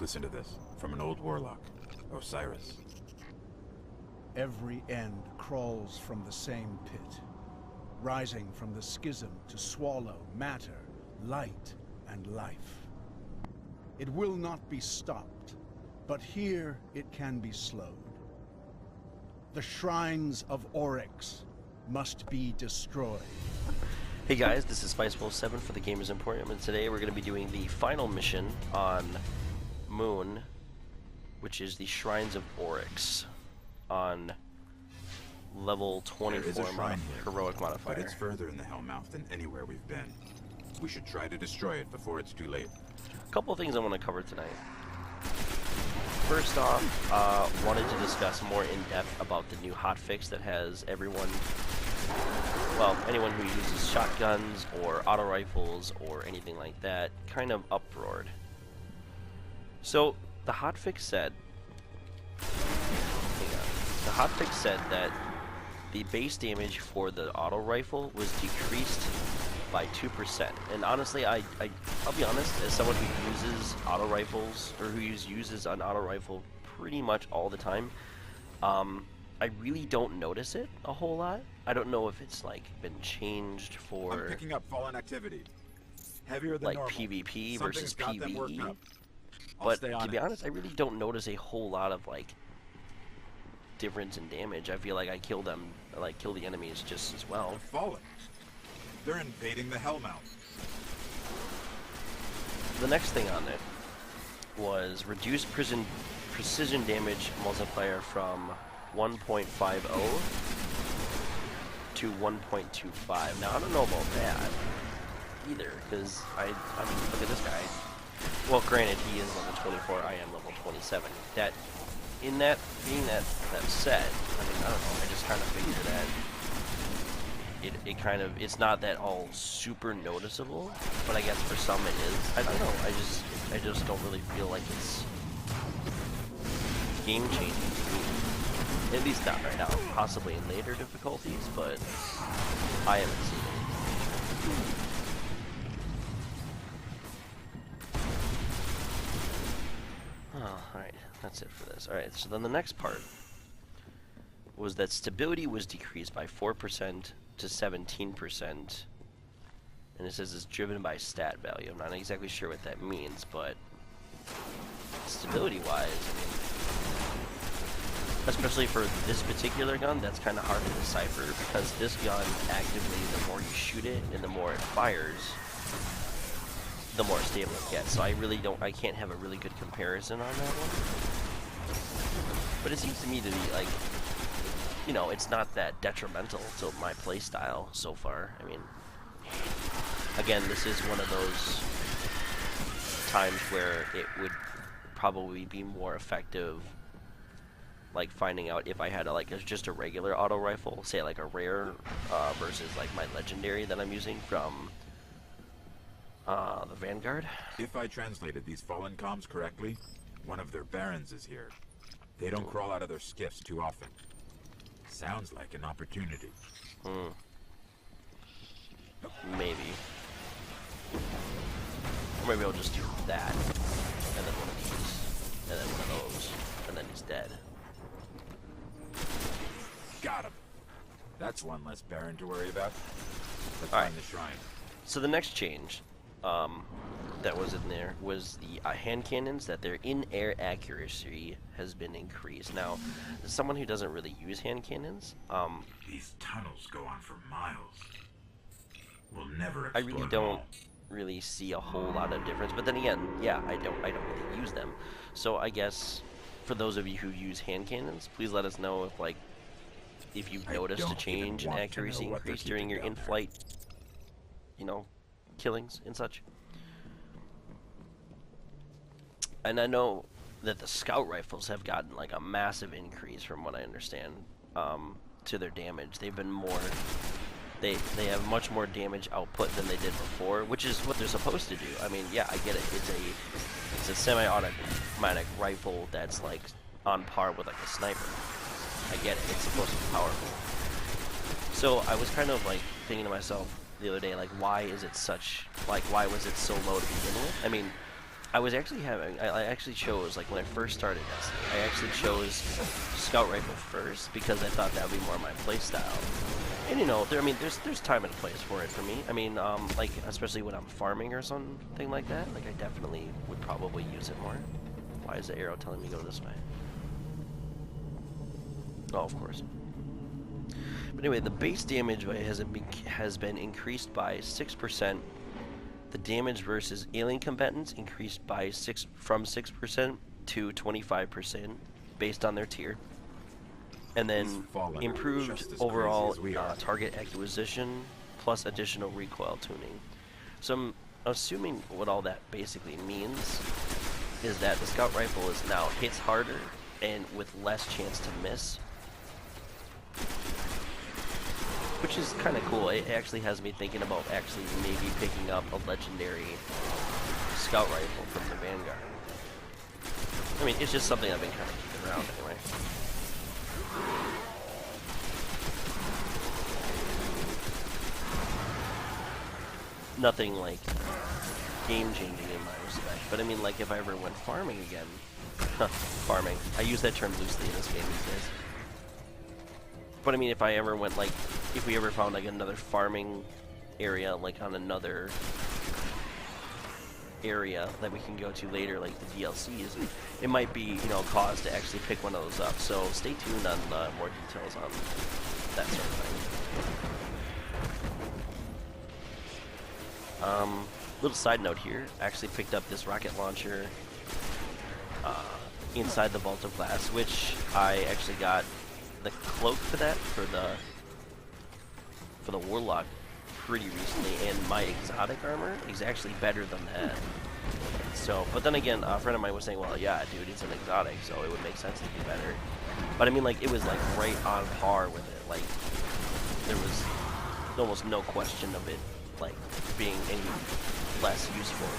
Listen to this, from an old warlock, Osiris. Every end crawls from the same pit, rising from the schism to swallow matter, light, and life. It will not be stopped, but here it can be slowed. The shrines of Oryx must be destroyed. Hey guys, this is Spiceful7 for the Gamers Emporium, and today we're going to be doing the final mission on Moon, which is the Shrines of Oryx on level 24 heroic modifier. But it's further in the Hellmouth than anywhere we've been. We should try to destroy it before it's too late. A couple of things I want to cover tonight. First off, wanted to discuss more in depth about the new hotfix that has everyone, well, anyone who uses shotguns or auto rifles or anything like that, kind of uproared. So the hotfix said, that the base damage for the auto rifle was decreased by 2%. And honestly, I'll be honest, as someone who uses auto rifles, or who uses an auto rifle pretty much all the time, I really don't notice it a whole lot. I don't know if it's like been changed for I'm picking up fallen activity. Heavier than like normal. PvP Something's versus got them worked PvE. up. But to be honest, I really don't notice a whole lot of like difference in damage. I feel like I kill them, like kill the enemies just as well. They're falling. They're invading the Hellmouth. The next thing on it was reduced precision damage multiplier from 1.50 to 1.25. Now I don't know about that either, because I mean, look at this guy. Well, granted, he is level 24. I am level 27. That being that said, I mean, I don't know. I just kind of figured that it kind of, it's not that all super noticeable, but I guess for some it is. I don't know. I just don't really feel like it's game changing to me. At least not right now. Possibly in later difficulties, but I haven't seen it. Oh, alright, that's it for this. Alright, so then the next part was that stability was decreased by 4% to 17%. And it says it's driven by stat value. I'm not exactly sure what that means, but stability-wise, I mean, especially for this particular gun, that's kind of hard to decipher, because this gun, actively, the more you shoot it and the more it fires, the more stable it gets. So I really don't, I can't have a really good comparison on that one. But it seems to me to be like, you know, it's not that detrimental to my playstyle so far. I mean, again, this is one of those times where it would probably be more effective, like finding out if I had just a regular auto rifle, say like a rare versus like my legendary that I'm using from the Vanguard. If I translated these fallen comms correctly, one of their barons is here. They don't crawl out of their skiffs too often. Sounds like an opportunity. Maybe. Or maybe I'll just do that, and then one of these, and then one of those, and then he's dead. Got him. That's one less baron to worry about. Let's All right. find the shrine. So the next change that was in there was the hand cannons, that their in-air accuracy has been increased. Now, as someone who doesn't really use hand cannons, These tunnels go on for miles. We'll never I really don't really see a whole lot of difference. But then again, yeah, I don't really use them. So I guess for those of you who use hand cannons, please let us know if you've noticed a change in accuracy increase during your in-flight, you know, killings and such. And I know that the scout rifles have gotten like a massive increase, from what I understand, to their damage. They've been more, they have much more damage output than they did before, which is what they're supposed to do. I mean, yeah, I get it. It's a semi-automatic rifle that's like on par with like a sniper. I get it. It's supposed to be powerful. So I was kind of like thinking to myself the other day, like, why was it so low to begin with? I mean, I was actually having, I actually chose, like when I first started Destiny, I actually chose Scout Rifle first because I thought that would be more my playstyle. And you know, I mean, there's time and place for it for me. I mean, like, especially when I'm farming or something like that, like I definitely would probably use it more. Why is the arrow telling me to go this way? Oh, of course. But anyway, the base damage has been increased by 6%. The damage versus alien combatants increased by from 6% to 25% based on their tier. And then improved overall target acquisition plus additional recoil tuning. So I'm assuming what all that basically means is that the Scout Rifle is now hits harder and with less chance to miss. Which is kind of cool. It actually has me thinking about actually maybe picking up a legendary Scout Rifle from the Vanguard. I mean, it's just something I've been kind of keeping around anyway. Nothing like game-changing in my respect, but I mean, like if I ever went farming again, farming. I use that term loosely in this game these days. But I mean, if I ever went, like, if we ever found, like, another farming area, like, on another area that we can go to later, like the DLCs, it might be, you know, cause to actually pick one of those up. So stay tuned on more details on that sort of thing. Little side note here, I actually picked up this rocket launcher inside the Vault of Glass, which I actually got the cloak for that for the Warlock pretty recently, and my exotic armor is actually better than that. So, but then again, a friend of mine was saying, well, yeah, dude, it's an exotic, so it would make sense to be better. But I mean, like, it was like right on par with it. Like, there was almost no question of it, like, being any less useful.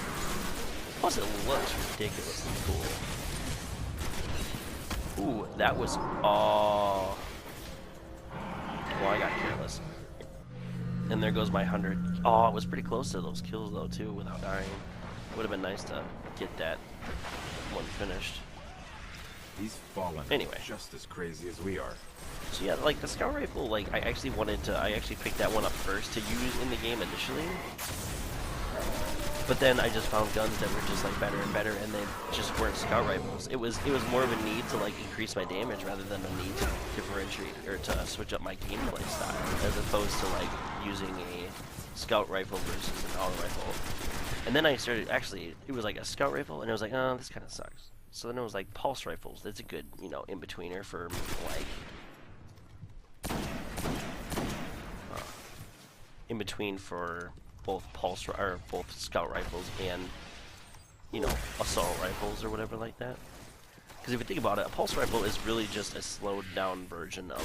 Plus, it looks ridiculously cool. Ooh, that was, oh. Well, I got careless. And there goes my 100. Oh, it was pretty close to those kills, though, too, without dying. It would have been nice to get that one finished. These fallen anyway, just as crazy as we are. So yeah, like the Scout Rifle, like I actually picked that one up first to use in the game initially. But then I just found guns that were just like better and better, and they just weren't Scout Rifles. It was more of a need to like increase my damage rather than a need to differentiate or to switch up my gameplay style, as opposed to like using a Scout Rifle versus an auto rifle. And then I started, actually, it was like a Scout Rifle, and I was like, oh, this kind of sucks. So then it was like Pulse Rifles. That's a good, you know, in-betweener for like in between for both both Scout Rifles and, you know, assault rifles or whatever like that. Because if you think about it, a Pulse Rifle is really just a slowed down version of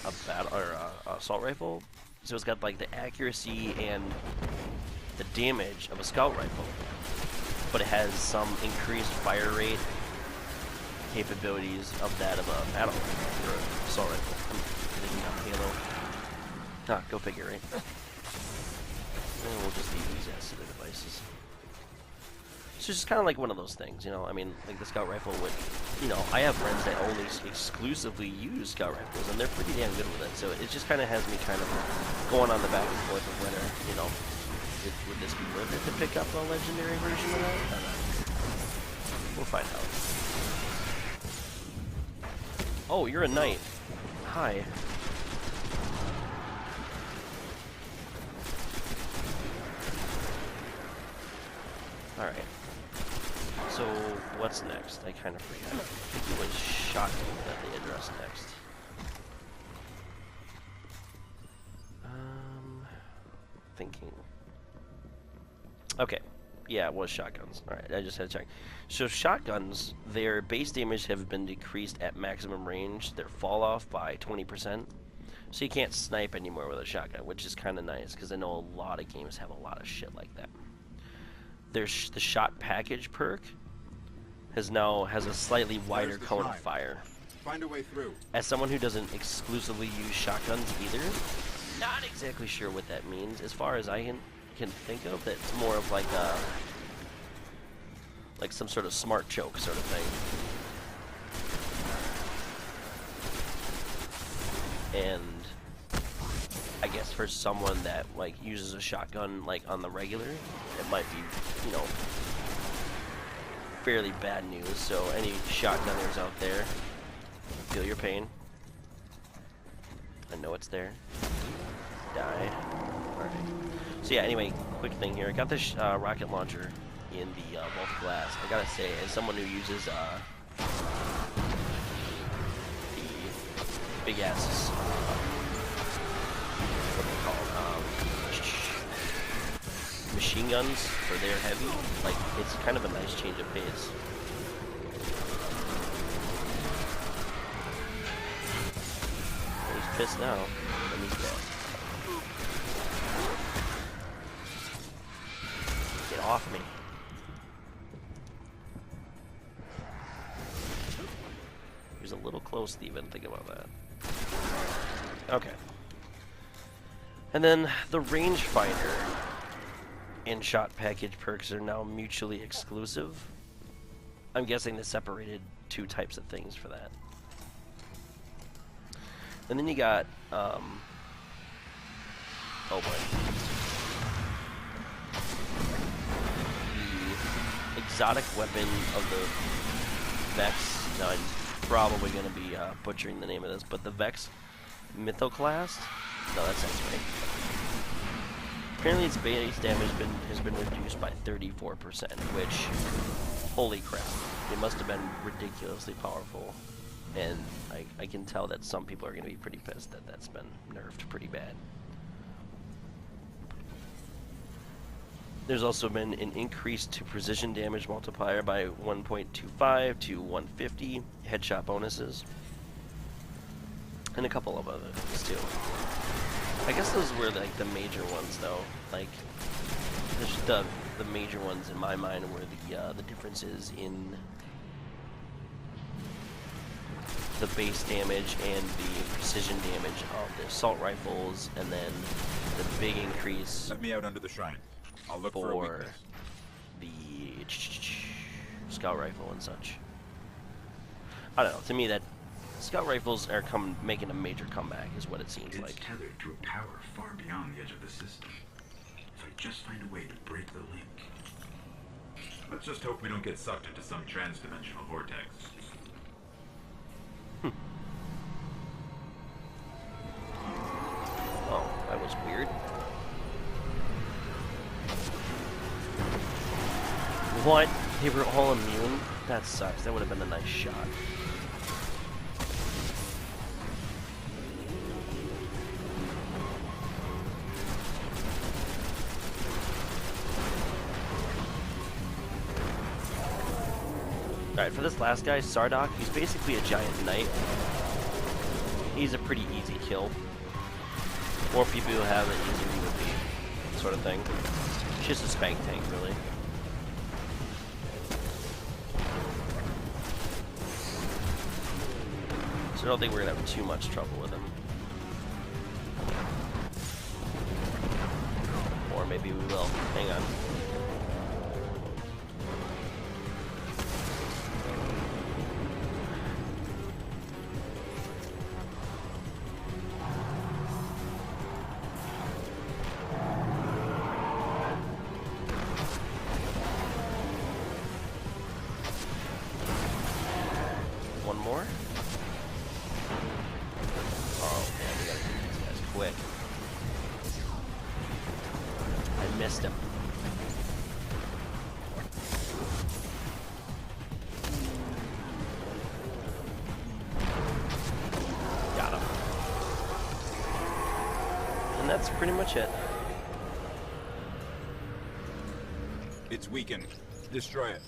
a battle or a assault rifle. So it's got like the accuracy and the damage of a Scout Rifle, but it has some increased fire rate capabilities of that of a battle rifle or an assault rifle. I'm thinking on Halo. Ah, go figure, right? And we'll just leave these as to the devices. So it's just kind of like one of those things, you know. I mean, like the Scout Rifle would, you know, I have friends that only exclusively use Scout Rifles, and they're pretty damn good with it. So it just kind of has me kind of going on the back and forth of whether, you know, would this be worth it to pick up a legendary version of that? I don't know. We'll find out. Oh, you're a knight. Hi. Alright. So, what's next? I kind of forgot. I think it was shotgun that they addressed next. Thinking. Okay. Yeah, it was shotguns. Alright, I just had to check. So shotguns, their base damage have been decreased at maximum range. Their fall off by 20%. So you can't snipe anymore with a shotgun, which is kind of nice, because I know a lot of games have a lot of shit like that. There's the shot package perk has a slightly wider cone of fire. Find a way through. As someone who doesn't exclusively use shotguns either, not exactly sure what that means. As far as I can think of, that's more of like like some sort of smart choke sort of thing. And I guess for someone that like uses a shotgun like on the regular, it might be, you know, fairly bad news. So any shotgunners out there, feel your pain. I know it's there. Die. Alright. So yeah, anyway, quick thing here. I got this rocket launcher in the vault of glass. I gotta say, as someone who uses the big ass, what do they call them? Machine guns, for their heavy, like, it's kind of a nice change of pace. He's pissed now. Let me get. Get off me. He was a little close to even think about that. Okay. And then the rangefinder and shot package perks are now mutually exclusive. I'm guessing they separated two types of things for that. And then you got, oh boy. The exotic weapon of the Vex. Now I'm probably going to be butchering the name of this, but the Vex Mythoclast? No, that sounds right. Apparently its base damage has been reduced by 34%, which, holy crap, it must have been ridiculously powerful. And I can tell that some people are going to be pretty pissed that that's been nerfed pretty bad. There's also been an increase to precision damage multiplier by 1.25 to 150, headshot bonuses, and a couple of other things too. I guess those were like the major ones though. Like, the major ones in my mind were the differences in the base damage and the precision damage of the assault rifles, and then the big increase. Let me out under the shrine. I'll look for a weakness. The scout rifle and such. I don't know. To me, that scout rifles are making a major comeback, is what it seems like. It's tethered to a tower far beyond the edge of the system. So I just find a way to break the link. Let's just hope we don't get sucked into some trans-dimensional vortex. Oh, that was weird. What? They were all immune? That sucks. That would have been a nice shot. Alright, for this last guy, Sardok, he's basically a giant knight. He's a pretty easy kill. More people who have it, easier he would be. Sort of thing. It's just a spank tank, really. So I don't think we're gonna have too much trouble with him. Or maybe we will. Hang on. One more? Oh man, we gotta get these guys quick. I missed him. Got him. And that's pretty much it. It's weakened. Destroy it.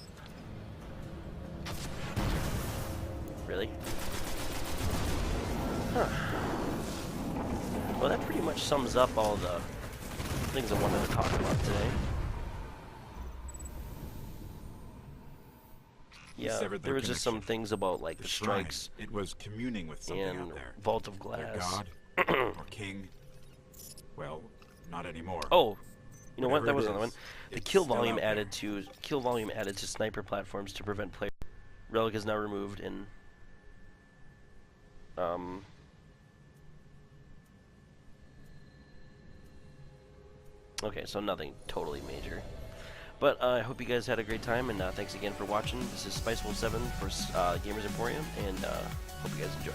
Really? Huh. Well, that pretty much sums up all the things I wanted to talk about today. Yeah, there was just some things about like the strikes. It was communing with something and out there. Vault of Their Glass. god or king. Well, not anymore. Oh, You know what? Whatever That was it another one. is, The it's kill still volume out there. added to sniper platforms to prevent player. Relic is now removed in. Okay, so nothing totally major. But I hope you guys had a great time, and thanks again for watching. This is Spicewolf7 for Gamers Emporium, and hope you guys enjoy.